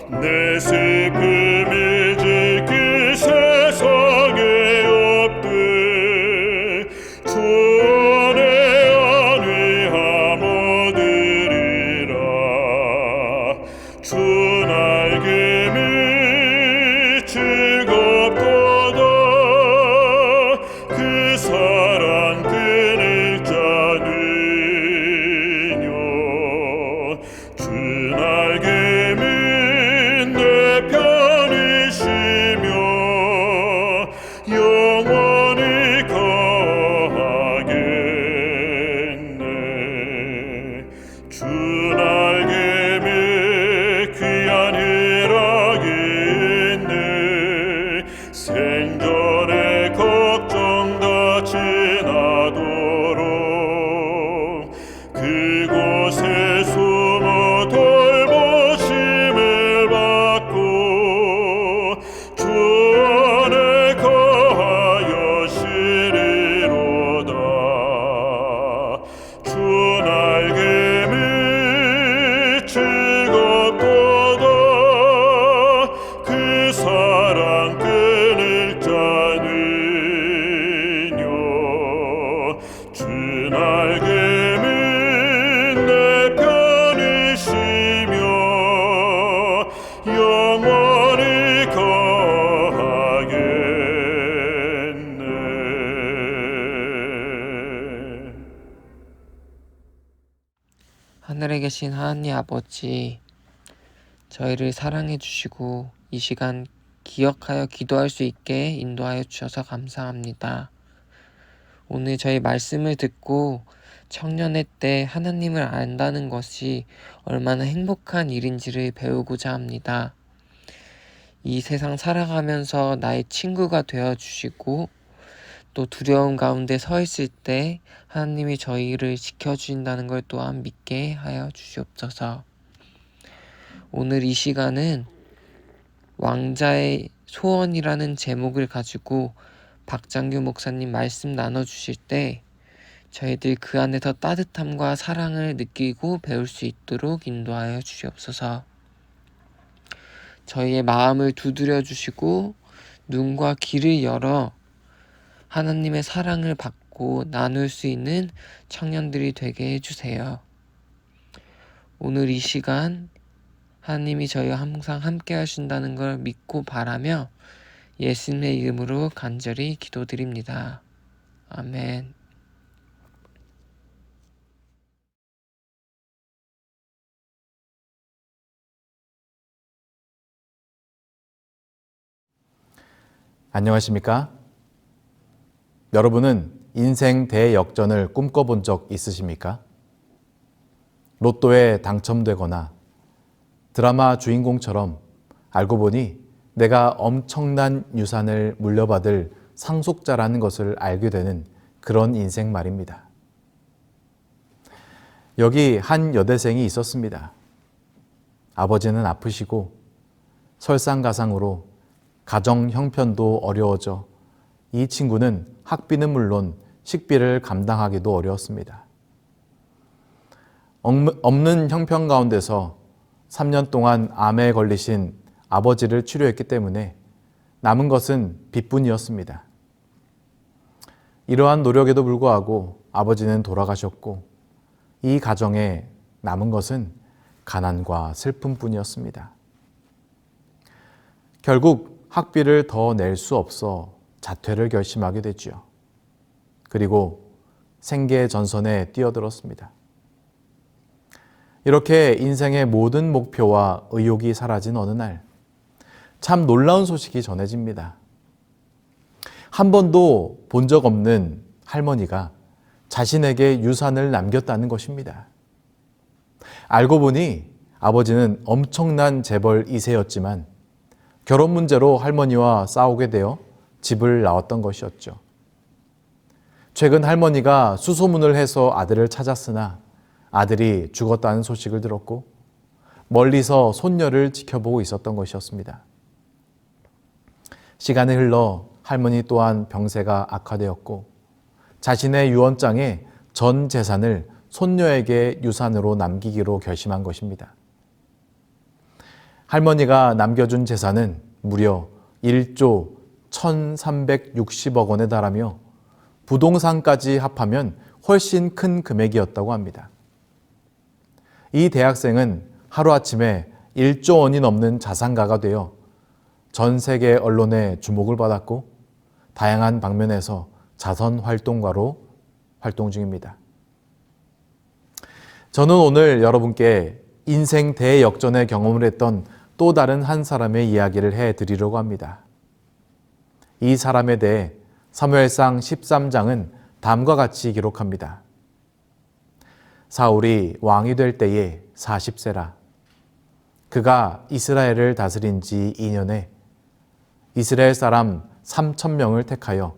내 슬픔이 지키 세상에 없되 주 안에 안위함 얻으리라. 주 날개미 즐겁도다. 그 사랑 끊을 자는요. 주 날개미 내 편이시며 영원히 거하겠네. 주 날개미 귀한 희락이 있네. 생전에 걱정다 지나도록 그곳에 숨어 돌보심을 받고 주 안에 거하여 쉬리로다. 주 날개미 즐겁도다. 그 사랑 끊을 자는요. 주 날개미 내 편이시며 영원히 거하겠네. 하늘에 계신 하나님 아버지, 저희를 사랑해 주시고 이 시간 기억하여 기도할 수 있게 인도하여 주셔서 감사합니다. 오늘 저희 말씀을 듣고 청년의 때 하나님을 안다는 것이 얼마나 행복한 일인지를 배우고자 합니다. 이 세상 살아가면서 나의 친구가 되어 주시고 또 두려움 가운데 서 있을 때 하나님이 저희를 지켜주신다는 걸 또한 믿게 하여 주시옵소서. 오늘 이 시간은 왕자의 소원이라는 제목을 가지고 박장규 목사님 말씀 나눠주실 때 저희들 그 안에서 따뜻함과 사랑을 느끼고 배울 수 있도록 인도하여 주시옵소서. 저희의 마음을 두드려 주시고 눈과 귀를 열어 하나님의 사랑을 받고 나눌 수 있는 청년들이 되게 해주세요. 오늘 이 시간 하나님이 저희와 항상 함께 하신다는 걸 믿고 바라며 예수님의 이름으로 간절히 기도드립니다. 아멘. 안녕하십니까? 여러분은 인생 대역전을 꿈꿔본 적 있으십니까? 로또에 당첨되거나 드라마 주인공처럼 알고 보니 내가 엄청난 유산을 물려받을 상속자라는 것을 알게 되는 그런 인생 말입니다. 여기 한 여대생이 있었습니다. 아버지는 아프시고 설상가상으로 가정 형편도 어려워져 이 친구는 학비는 물론 식비를 감당하기도 어려웠습니다. 없는 형편 가운데서 3년 동안 암에 걸리신 아버지를 치료했기 때문에 남은 것은 빚뿐이었습니다. 이러한 노력에도 불구하고 아버지는 돌아가셨고 이 가정에 남은 것은 가난과 슬픔뿐이었습니다. 결국 학비를 더 낼 수 없어 자퇴를 결심하게 됐죠. 그리고 생계 전선에 뛰어들었습니다. 이렇게 인생의 모든 목표와 의욕이 사라진 어느 날, 참 놀라운 소식이 전해집니다. 한 번도 본 적 없는 할머니가 자신에게 유산을 남겼다는 것입니다. 알고 보니 아버지는 엄청난 재벌 2세였지만 결혼 문제로 할머니와 싸우게 되어 집을 나왔던 것이었죠. 최근 할머니가 수소문을 해서 아들을 찾았으나 아들이 죽었다는 소식을 들었고 멀리서 손녀를 지켜보고 있었던 것이었습니다. 시간이 흘러 할머니 또한 병세가 악화되었고 자신의 유언장에 전 재산을 손녀에게 유산으로 남기기로 결심한 것입니다. 할머니가 남겨준 재산은 무려 1조 1,360억 원에 달하며 부동산까지 합하면 훨씬 큰 금액이었다고 합니다. 이 대학생은 하루아침에 1조 원이 넘는 자산가가 되어 전 세계 언론의 주목을 받았고 다양한 방면에서 자선 활동가로 활동 중입니다. 저는 오늘 여러분께 인생 대역전의 경험을 했던 또 다른 한 사람의 이야기를 해드리려고 합니다. 이 사람에 대해 사무엘상 13장은 다음과 같이 기록합니다. 사울이 왕이 될 때에 40세라. 그가 이스라엘을 다스린 지 2년에 이스라엘 사람 3,000명을 택하여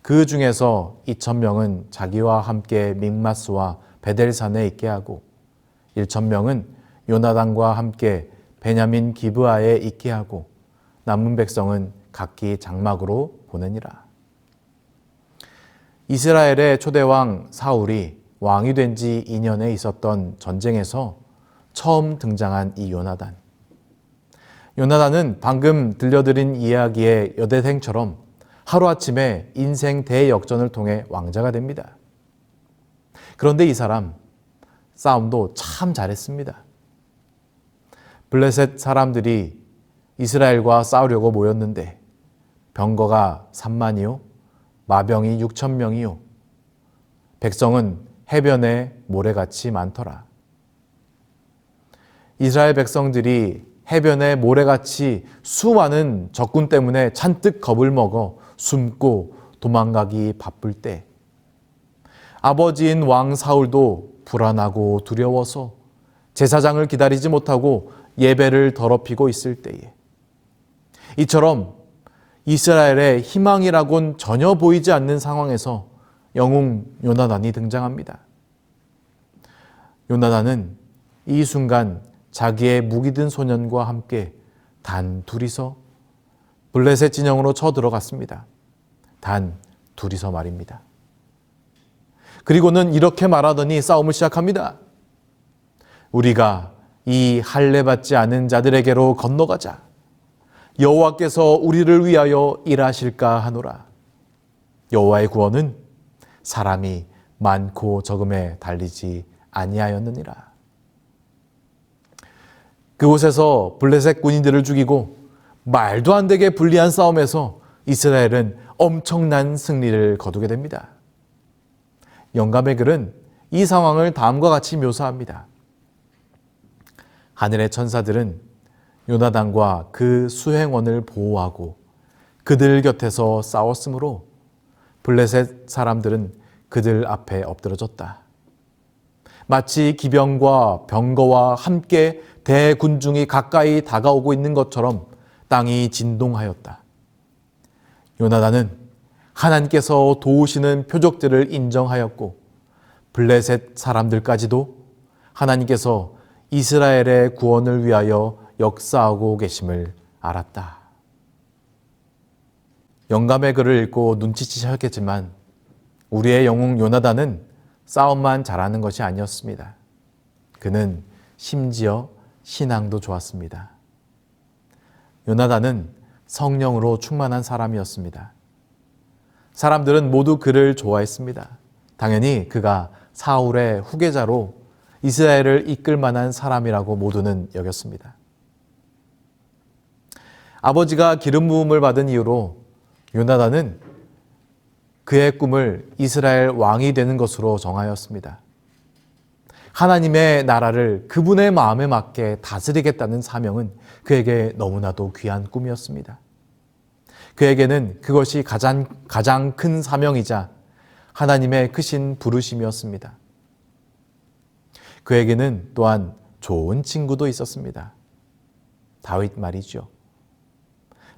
그 중에서 2,000명은 자기와 함께 믹마스와 베델산에 있게 하고 1,000명은 요나단과 함께 베냐민 기브아에 있게 하고 남은 백성은 각기 장막으로 보내니라. 이스라엘의 초대왕 사울이 왕이 된 지 2년에 있었던 전쟁에서 처음 등장한 이 요나단. 요나단은 방금 들려드린 이야기의 여대생처럼 하루아침에 인생 대역전을 통해 왕자가 됩니다. 그런데 이 사람 싸움도 참 잘했습니다. 블레셋 사람들이 이스라엘과 싸우려고 모였는데 병거가 3만이요 마병이 6,000명이요 백성은 해변에 모래같이 많더라. 이스라엘 백성들이 해변에 모래같이 수많은 적군 때문에 잔뜩 겁을 먹어 숨고 도망가기 바쁠 때 아버지인 왕 사울도 불안하고 두려워서 제사장을 기다리지 못하고 예배를 더럽히고 있을 때에 이처럼 이스라엘의 희망이라곤 전혀 보이지 않는 상황에서 영웅 요나단이 등장합니다. 요나단은 이 순간 자기의 무기 든 소년과 함께 단 둘이서 블레셋 진영으로 쳐들어갔습니다. 단 둘이서 말입니다. 그리고는 이렇게 말하더니 싸움을 시작합니다. 우리가 이 할례 받지 않은 자들에게로 건너가자. 여호와께서 우리를 위하여 일하실까 하노라. 여호와의 구원은 사람이 많고 적음에 달리지 아니하였느니라. 그곳에서 블레셋 군인들을 죽이고 말도 안 되게 불리한 싸움에서 이스라엘은 엄청난 승리를 거두게 됩니다. 영감의 글은 이 상황을 다음과 같이 묘사합니다. 하늘의 천사들은 요나단과 그 수행원을 보호하고 그들 곁에서 싸웠으므로 블레셋 사람들은 그들 앞에 엎드러졌다. 마치 기병과 병거와 함께 대군중이 가까이 다가오고 있는 것처럼 땅이 진동하였다. 요나단은 하나님께서 도우시는 표적들을 인정하였고 블레셋 사람들까지도 하나님께서 이스라엘의 구원을 위하여 역사하고 계심을 알았다. 영감의 글을 읽고 눈치채셨겠지만 우리의 영웅 요나단은 싸움만 잘하는 것이 아니었습니다. 그는 심지어 신앙도 좋았습니다. 요나단은 성령으로 충만한 사람이었습니다. 사람들은 모두 그를 좋아했습니다. 당연히 그가 사울의 후계자로 이스라엘을 이끌 만한 사람이라고 모두는 여겼습니다. 아버지가 기름 부음을 받은 이후로 요나단은 그의 꿈을 이스라엘 왕이 되는 것으로 정하였습니다. 하나님의 나라를 그분의 마음에 맞게 다스리겠다는 사명은 그에게 너무나도 귀한 꿈이었습니다. 그에게는 그것이 가장 큰 사명이자 하나님의 크신 부르심이었습니다. 그에게는 또한 좋은 친구도 있었습니다. 다윗 말이죠.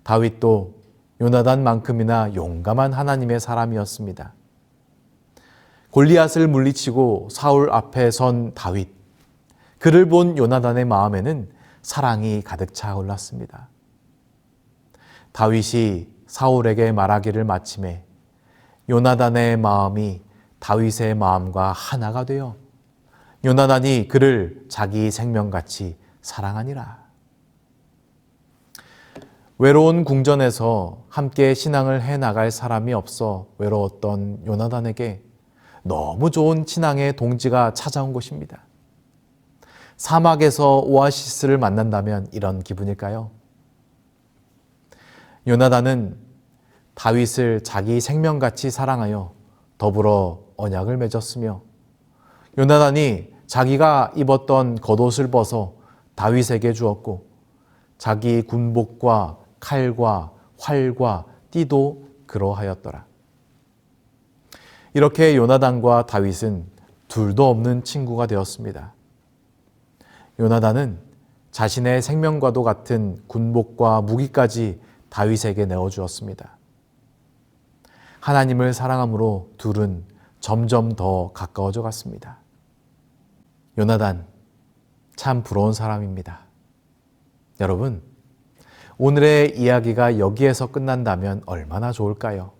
다윗도 요나단만큼이나 용감한 하나님의 사람이었습니다. 골리앗을 물리치고 사울 앞에 선 다윗, 그를 본 요나단의 마음에는 사랑이 가득 차올랐습니다. 다윗이 사울에게 말하기를 마침에 요나단의 마음이 다윗의 마음과 하나가 되어 요나단이 그를 자기 생명같이 사랑하니라. 외로운 궁전에서 함께 신앙을 해나갈 사람이 없어 외로웠던 요나단에게 너무 좋은 신앙의 동지가 찾아온 것입니다. 사막에서 오아시스를 만난다면 이런 기분일까요? 요나단은 다윗을 자기 생명같이 사랑하여 더불어 언약을 맺었으며, 요나단이 자기가 입었던 겉옷을 벗어 다윗에게 주었고, 자기 군복과 칼과 활과 띠도 그러하였더라. 이렇게 요나단과 다윗은 둘도 없는 친구가 되었습니다. 요나단은 자신의 생명과도 같은 군복과 무기까지 다윗에게 내어주었습니다. 하나님을 사랑함으로 둘은 점점 더 가까워져 갔습니다. 요나단, 참 부러운 사람입니다. 여러분, 오늘의 이야기가 여기에서 끝난다면 얼마나 좋을까요?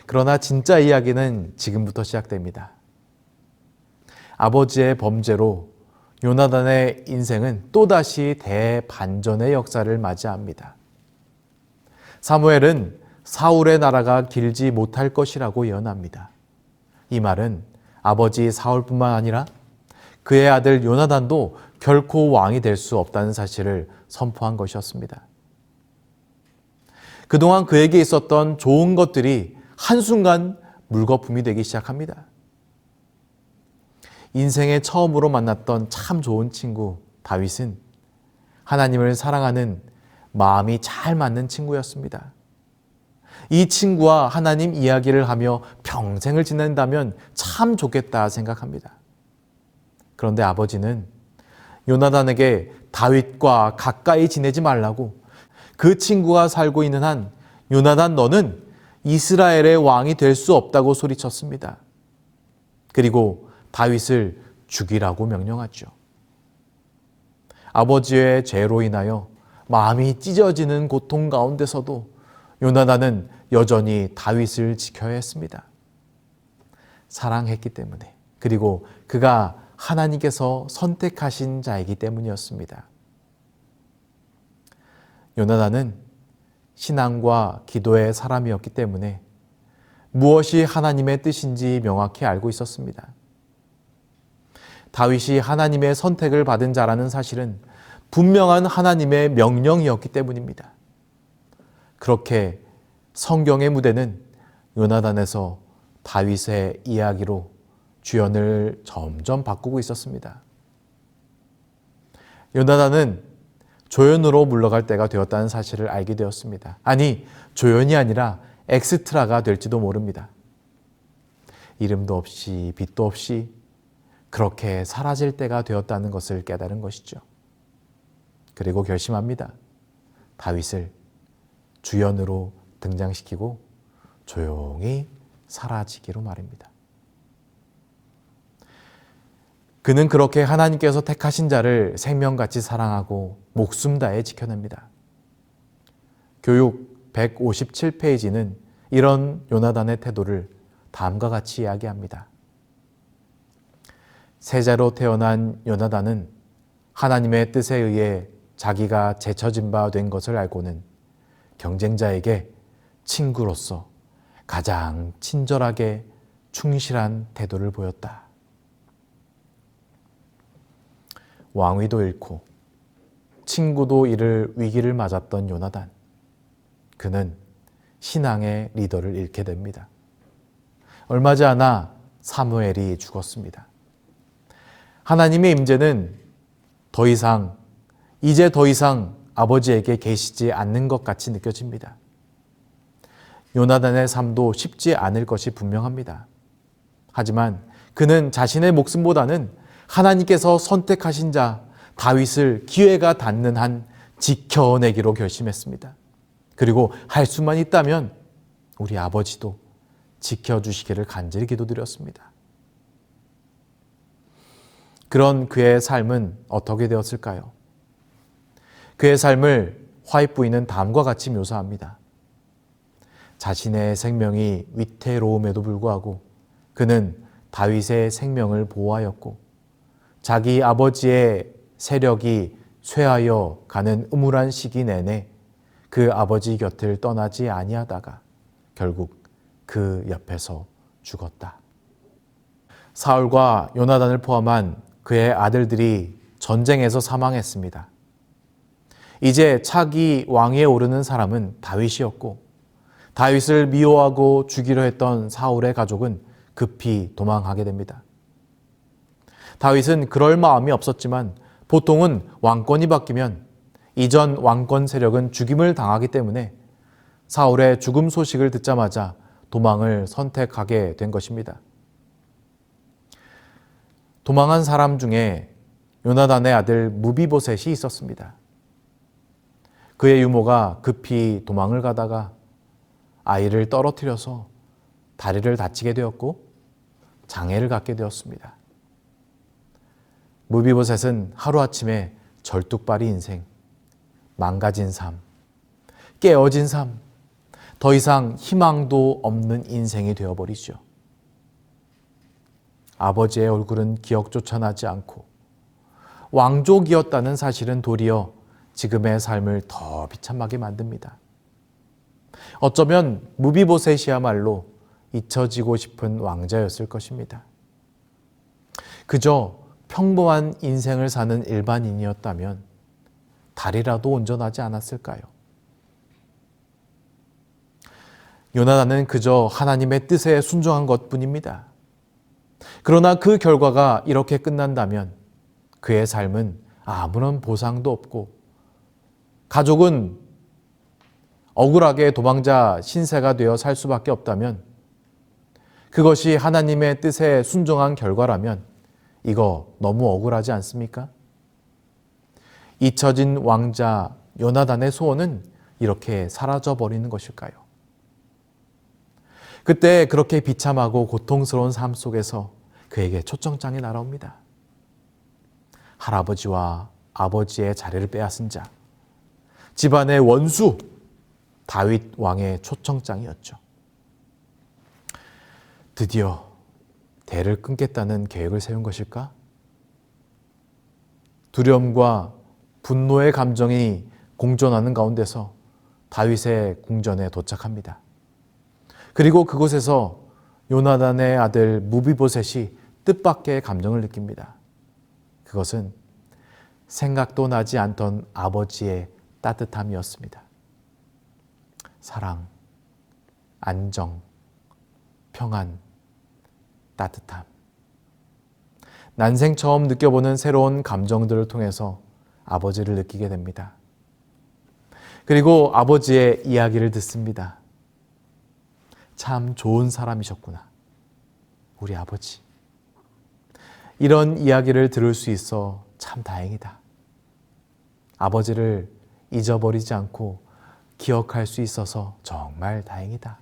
그러나 진짜 이야기는 지금부터 시작됩니다. 아버지의 범죄로 요나단의 인생은 또다시 대반전의 역사를 맞이합니다. 사무엘은 사울의 나라가 길지 못할 것이라고 예언합니다. 이 말은 아버지 사울뿐만 아니라 그의 아들 요나단도 결코 왕이 될 수 없다는 사실을 선포한 것이었습니다. 그동안 그에게 있었던 좋은 것들이 한순간 물거품이 되기 시작합니다. 인생에 처음으로 만났던 참 좋은 친구 다윗은 하나님을 사랑하는 마음이 잘 맞는 친구였습니다. 이 친구와 하나님 이야기를 하며 평생을 지낸다면 참 좋겠다 생각합니다. 그런데 아버지는 요나단에게 다윗과 가까이 지내지 말라고, 그 친구가 살고 있는 한 요나단 너는 이스라엘의 왕이 될 수 없다고 소리쳤습니다. 그리고 다윗을 죽이라고 명령하죠. 아버지의 죄로 인하여 마음이 찢어지는 고통 가운데서도 요나단은 여전히 다윗을 지켜야 했습니다. 사랑했기 때문에, 그리고 그가 하나님께서 선택하신 자이기 때문이었습니다. 요나단은 신앙과 기도의 사람이었기 때문에 무엇이 하나님의 뜻인지 명확히 알고 있었습니다. 다윗이 하나님의 선택을 받은 자라는 사실은 분명한 하나님의 명령이었기 때문입니다. 그렇게 성경의 무대는 요나단에서 다윗의 이야기로 주연을 점점 바꾸고 있었습니다. 요나단은 조연으로 물러갈 때가 되었다는 사실을 알게 되었습니다. 아니, 조연이 아니라 엑스트라가 될지도 모릅니다. 이름도 없이 빛도 없이 그렇게 사라질 때가 되었다는 것을 깨달은 것이죠. 그리고 결심합니다. 다윗을 주연으로 등장시키고 조용히 사라지기로 말입니다. 그는 그렇게 하나님께서 택하신 자를 생명같이 사랑하고 목숨 다해 지켜냅니다. 교육 157페이지는 이런 요나단의 태도를 다음과 같이 이야기합니다. 세자로 태어난 요나단은 하나님의 뜻에 의해 자기가 제쳐진 바 된 것을 알고는 경쟁자에게 친구로서 가장 친절하게 충실한 태도를 보였다. 왕위도 잃고 친구도 잃을 위기를 맞았던 요나단. 그는 신앙의 리더를 잃게 됩니다. 얼마 지 않아 사무엘이 죽었습니다. 하나님의 임재는 이제 더 이상 아버지에게 계시지 않는 것 같이 느껴집니다. 요나단의 삶도 쉽지 않을 것이 분명합니다. 하지만 그는 자신의 목숨보다는 하나님께서 선택하신 자 다윗을 기회가 닿는 한 지켜내기로 결심했습니다. 그리고 할 수만 있다면 우리 아버지도 지켜주시기를 간절히 기도드렸습니다. 그런 그의 삶은 어떻게 되었을까요? 그의 삶을 화이트 부인은 다음과 같이 묘사합니다. 자신의 생명이 위태로움에도 불구하고 그는 다윗의 생명을 보호하였고 자기 아버지의 세력이 쇠하여 가는 음울한 시기 내내 그 아버지 곁을 떠나지 아니하다가 결국 그 옆에서 죽었다. 사울과 요나단을 포함한 그의 아들들이 전쟁에서 사망했습니다. 이제 차기 왕위에 오르는 사람은 다윗이었고 다윗을 미워하고 죽이려 했던 사울의 가족은 급히 도망하게 됩니다. 다윗은 그럴 마음이 없었지만 보통은 왕권이 바뀌면 이전 왕권 세력은 죽임을 당하기 때문에 사울의 죽음 소식을 듣자마자 도망을 선택하게 된 것입니다. 도망한 사람 중에 요나단의 아들 무비보셋이 있었습니다. 그의 유모가 급히 도망을 가다가 아이를 떨어뜨려서 다리를 다치게 되었고 장애를 갖게 되었습니다. 무비보셋은 하루아침에 절뚝발이 인생, 망가진 삶, 깨어진 삶, 더 이상 희망도 없는 인생이 되어버리죠. 아버지의 얼굴은 기억조차 나지 않고 왕족이었다는 사실은 도리어 지금의 삶을 더 비참하게 만듭니다. 어쩌면 무비보셋이야말로 잊혀지고 싶은 왕자였을 것입니다. 그저 평범한 인생을 사는 일반인이었다면 다리라도 온전하지 않았을까요? 요나단은 그저 하나님의 뜻에 순종한 것뿐입니다. 그러나 그 결과가 이렇게 끝난다면 그의 삶은 아무런 보상도 없고 가족은 억울하게 도망자 신세가 되어 살 수밖에 없다면 그것이 하나님의 뜻에 순종한 결과라면 이거 너무 억울하지 않습니까? 잊혀진 왕자 요나단의 소원은 이렇게 사라져버리는 것일까요? 그때 그렇게 비참하고 고통스러운 삶 속에서 그에게 초청장이 날아옵니다. 할아버지와 아버지의 자리를 빼앗은 자, 집안의 원수 다윗 왕의 초청장이었죠. 드디어 대를 끊겠다는 계획을 세운 것일까? 두려움과 분노의 감정이 공존하는 가운데서 다윗의 궁전에 도착합니다. 그리고 그곳에서 요나단의 아들 무비보셋이 뜻밖의 감정을 느낍니다. 그것은 생각도 나지 않던 아버지의 따뜻함이었습니다. 사랑, 안정, 평안, 따뜻함. 난생 처음 느껴보는 새로운 감정들을 통해서 아버지를 느끼게 됩니다. 그리고 아버지의 이야기를 듣습니다. 참 좋은 사람이셨구나, 우리 아버지. 이런 이야기를 들을 수 있어 참 다행이다. 아버지를 잊어버리지 않고 기억할 수 있어서 정말 다행이다.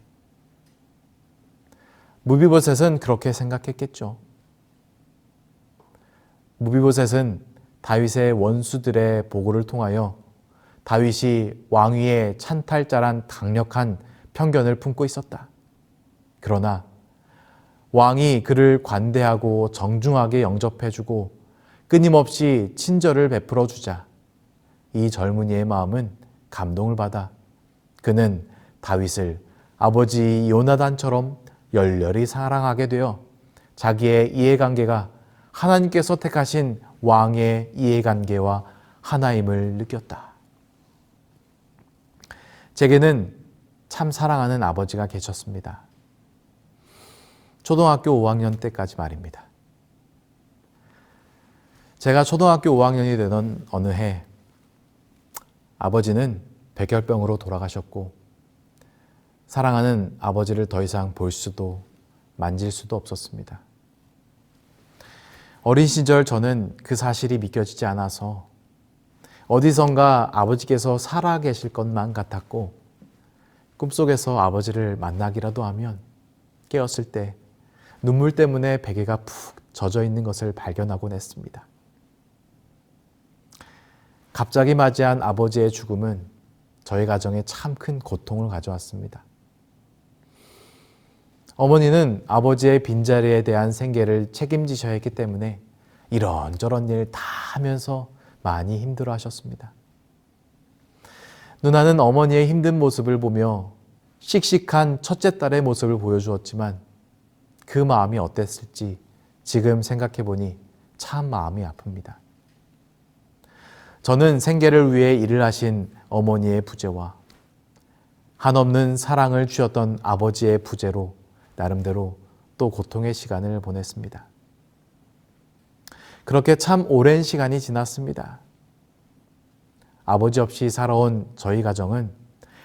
무비보셋은 그렇게 생각했겠죠. 무비보셋은 다윗의 원수들의 보고를 통하여 다윗이 왕위의 찬탈자란 강력한 편견을 품고 있었다. 그러나 왕이 그를 관대하고 정중하게 영접해주고 끊임없이 친절을 베풀어 주자 이 젊은이의 마음은 감동을 받아 그는 다윗을 아버지 요나단처럼 열렬히 사랑하게 되어 자기의 이해관계가 하나님께서 택하신 왕의 이해관계와 하나임을 느꼈다. 제게는 참 사랑하는 아버지가 계셨습니다. 초등학교 5학년 때까지 말입니다. 제가 초등학교 5학년이 되던 어느 해 아버지는 백혈병으로 돌아가셨고 사랑하는 아버지를 더 이상 볼 수도 만질 수도 없었습니다. 어린 시절 저는 그 사실이 믿겨지지 않아서 어디선가 아버지께서 살아 계실 것만 같았고 꿈속에서 아버지를 만나기라도 하면 깨었을 때 눈물 때문에 베개가 푹 젖어 있는 것을 발견하곤 했습니다. 갑자기 맞이한 아버지의 죽음은 저희 가정에 참 큰 고통을 가져왔습니다. 어머니는 아버지의 빈자리에 대한 생계를 책임지셔야 했기 때문에 이런저런 일 다 하면서 많이 힘들어 하셨습니다. 누나는 어머니의 힘든 모습을 보며 씩씩한 첫째 딸의 모습을 보여주었지만 그 마음이 어땠을지 지금 생각해보니 참 마음이 아픕니다. 저는 생계를 위해 일을 하신 어머니의 부재와 한없는 사랑을 주셨던 아버지의 부재로 나름대로 또 고통의 시간을 보냈습니다. 그렇게 참 오랜 시간이 지났습니다. 아버지 없이 살아온 저희 가정은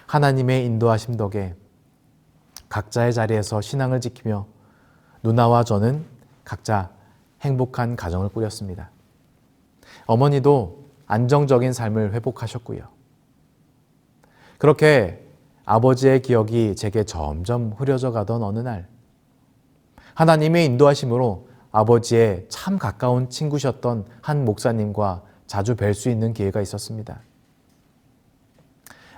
하나님의 인도하심 덕에 각자의 자리에서 신앙을 지키며 누나와 저는 각자 행복한 가정을 꾸렸습니다. 어머니도 안정적인 삶을 회복하셨고요. 그렇게 아버지의 기억이 제게 점점 흐려져 가던 어느 날 하나님의 인도하심으로 아버지의 참 가까운 친구셨던 한 목사님과 자주 뵐 수 있는 기회가 있었습니다.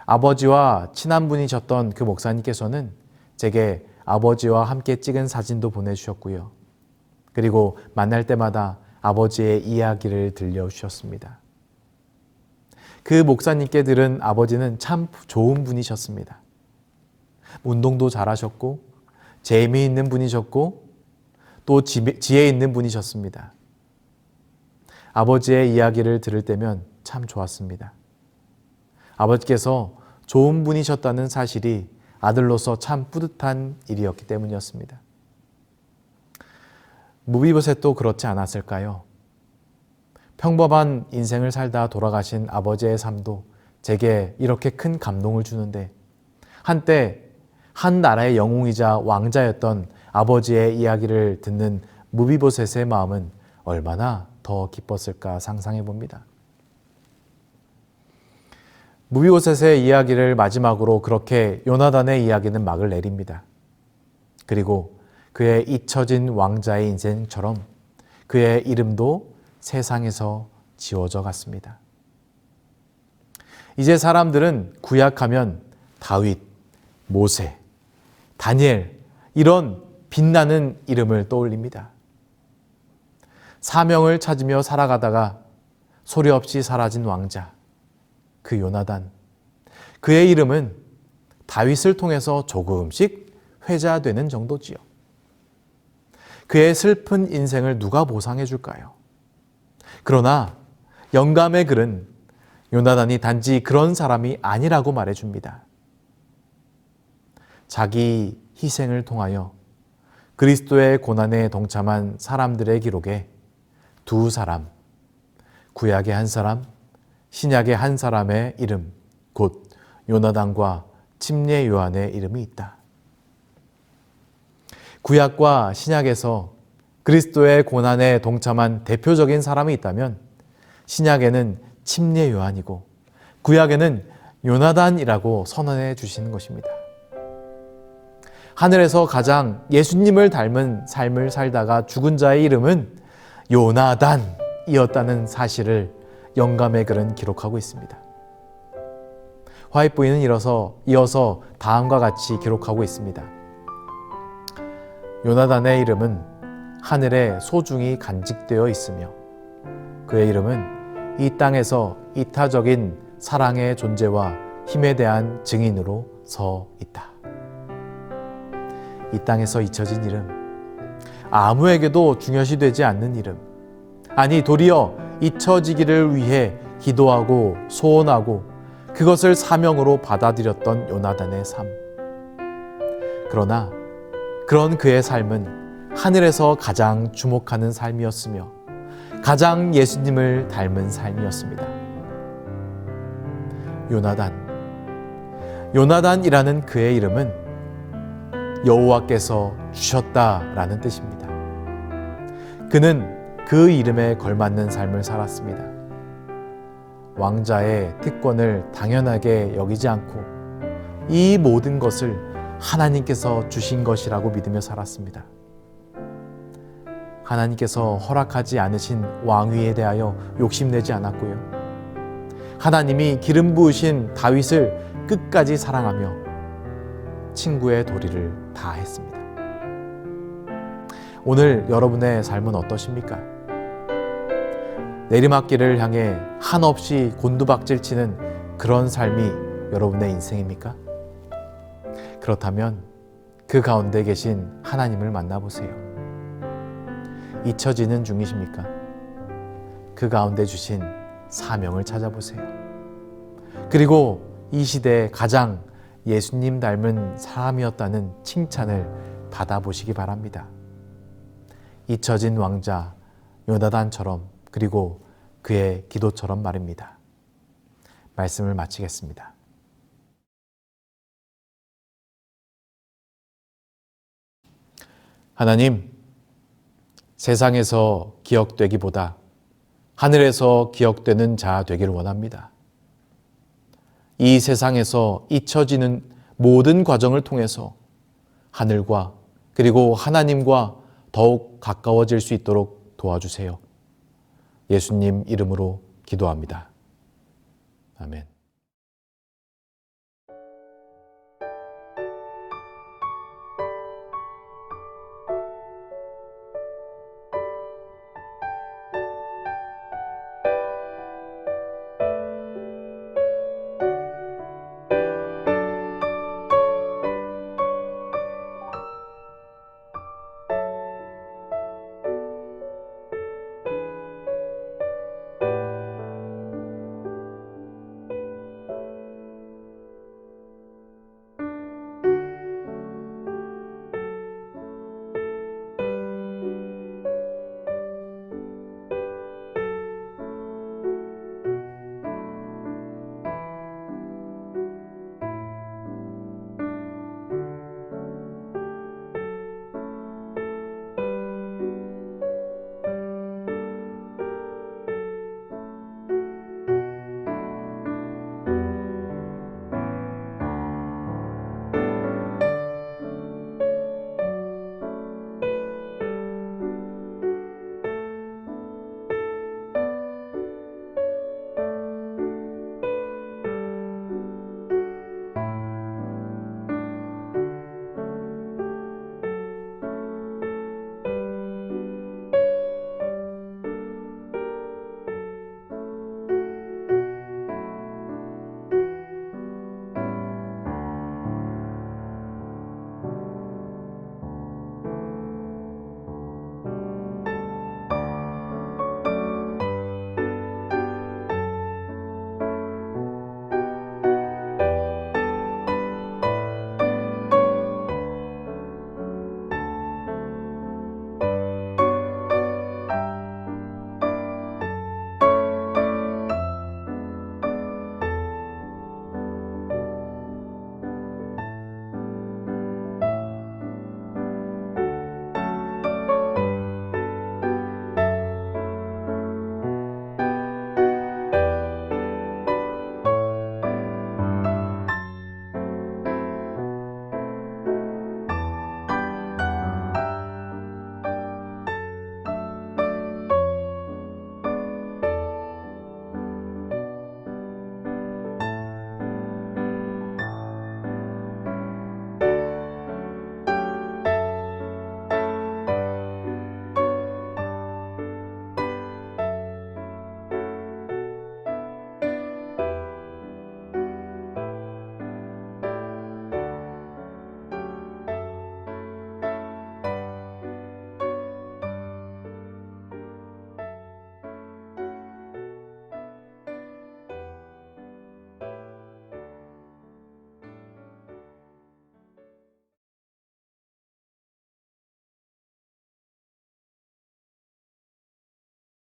아버지와 친한 분이셨던 그 목사님께서는 제게 아버지와 함께 찍은 사진도 보내주셨고요. 그리고 만날 때마다 아버지의 이야기를 들려주셨습니다. 그 목사님께 들은 아버지는 참 좋은 분이셨습니다. 운동도 잘하셨고 재미있는 분이셨고 또 지혜 있는 분이셨습니다. 아버지의 이야기를 들을 때면 참 좋았습니다. 아버지께서 좋은 분이셨다는 사실이 아들로서 참 뿌듯한 일이었기 때문이었습니다. 무비보셋도 그렇지 않았을까요? 평범한 인생을 살다 돌아가신 아버지의 삶도 제게 이렇게 큰 감동을 주는데 한때 한 나라의 영웅이자 왕자였던 아버지의 이야기를 듣는 무비보셋의 마음은 얼마나 더 기뻤을까 상상해 봅니다. 무비보셋의 이야기를 마지막으로 그렇게 요나단의 이야기는 막을 내립니다. 그리고 그의 잊혀진 왕자의 인생처럼 그의 이름도 세상에서 지워져 갔습니다. 이제 사람들은 구약하면 다윗, 모세, 다니엘 이런 빛나는 이름을 떠올립니다. 사명을 찾으며 살아가다가 소리 없이 사라진 왕자, 그 요나단. 그의 이름은 다윗을 통해서 조금씩 회자되는 정도지요. 그의 슬픈 인생을 누가 보상해 줄까요? 그러나 영감의 글은 요나단이 단지 그런 사람이 아니라고 말해줍니다. 자기 희생을 통하여 그리스도의 고난에 동참한 사람들의 기록에 두 사람, 구약의 한 사람, 신약의 한 사람의 이름, 곧 요나단과 침례 요한의 이름이 있다. 구약과 신약에서 그리스도의 고난에 동참한 대표적인 사람이 있다면 신약에는 침례 요한이고 구약에는 요나단이라고 선언해 주시는 것입니다. 하늘에서 가장 예수님을 닮은 삶을 살다가 죽은 자의 이름은 요나단이었다는 사실을 영감의 글은 기록하고 있습니다. 화이트보이는 이어서 다음과 같이 기록하고 있습니다. 요나단의 이름은 하늘에 소중히 간직되어 있으며 그의 이름은 이 땅에서 이타적인 사랑의 존재와 힘에 대한 증인으로 서 있다. 이 땅에서 잊혀진 이름, 아무에게도 중요시되지 않는 이름, 아니 도리어 잊혀지기를 위해 기도하고 소원하고 그것을 사명으로 받아들였던 요나단의 삶. 그러나 그런 그의 삶은 하늘에서 가장 주목하는 삶이었으며 가장 예수님을 닮은 삶이었습니다. 요나단이라는 그의 이름은 여호와께서 주셨다라는 뜻입니다. 그는 그 이름에 걸맞는 삶을 살았습니다. 왕자의 특권을 당연하게 여기지 않고 이 모든 것을 하나님께서 주신 것이라고 믿으며 살았습니다. 하나님께서 허락하지 않으신 왕위에 대하여 욕심내지 않았고요. 하나님이 기름 부으신 다윗을 끝까지 사랑하며 친구의 도리를 다했습니다. 오늘 여러분의 삶은 어떠십니까? 내리막길을 향해 한없이 곤두박질치는 그런 삶이 여러분의 인생입니까? 그렇다면 그 가운데 계신 하나님을 만나보세요. 잊혀지는 중이십니까? 그 가운데 주신 사명을 찾아보세요. 그리고 이 시대에 가장 예수님 닮은 사람이었다는 칭찬을 받아보시기 바랍니다. 잊혀진 왕자 요나단처럼, 그리고 그의 기도처럼 말입니다. 말씀을 마치겠습니다. 하나님, 세상에서 기억되기보다 하늘에서 기억되는 자 되기를 원합니다. 이 세상에서 잊혀지는 모든 과정을 통해서 하늘과 그리고 하나님과 더욱 가까워질 수 있도록 도와주세요. 예수님 이름으로 기도합니다. 아멘.